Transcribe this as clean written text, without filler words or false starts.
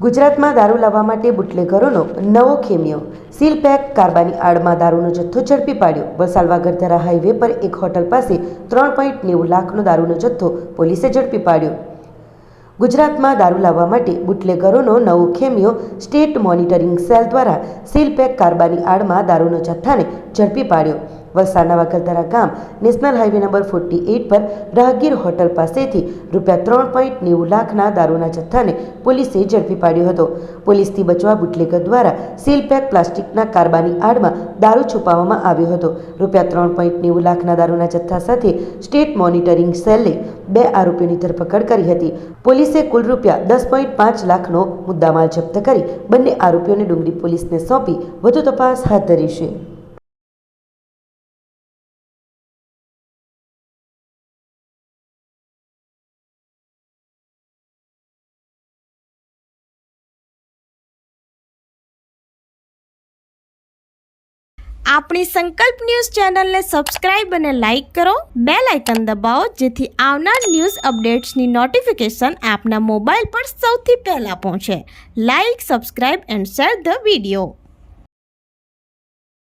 ગુજરાતમાં દારૂ લાવવા માટે બુટલેગરોનો નવો ખેમિયો. સીલ પેક કારબાની આડમાં દારૂનો જથ્થો ઝડપી પાડ્યો. વલસાડ વાગડધરા હાઈવે પર એક હોટલ પાસે 3.90 લાખનો દારૂનો જથ્થો પોલીસે ઝડપી પાડ્યો. ગુજરાતમાં દારૂ લાવવા માટે બુટલેગરોનો નવો ખેમિયો. સ્ટેટ મોનિટરિંગ સેલ દ્વારા સીલ પેક કારબાની આડમાં દારૂનો જથ્થાને ઝડપી પાડ્યો. વલસાડના વાગડધરા ગામ નેશનલ હાઈવે નંબર 48 પર રાહગીર હોટલ પાસેથી રૂપિયા 3.90 લાખના દારૂના જથ્થાને પોલીસે ઝડપી પાડ્યો હતો. પોલીસથી બચવા બુટલેગર દ્વારા સીલ પેક પ્લાસ્ટિકના કારબાની આડમાં દારૂ છુપાવવામાં આવ્યો હતો. રૂપિયા 3.90 લાખના દારૂના જથ્થા સાથે સ્ટેટ મોનિટરિંગ સેલે 2 આરોપીઓની ધરપકડ કરી હતી. પોલીસે કુલ રૂપિયા 10.5 લાખનો મુદ્દામાલ જપ્ત કરી બંને આરોપીઓને ડુંગરી પોલીસને સોંપી વધુ તપાસ હાથ ધરી છે. આપણી સંકલ્પ ન્યૂઝ ચેનલને સબસ્ક્રાઇબ અને લાઇક કરો. બેલ આઇકન દબાવો જેથી આવનાર ન્યૂઝ અપડેટ્સની નોટિફિકેશન આપના મોબાઈલ પર સૌથી પહેલા પહોંચે. Like, subscribe and share the video.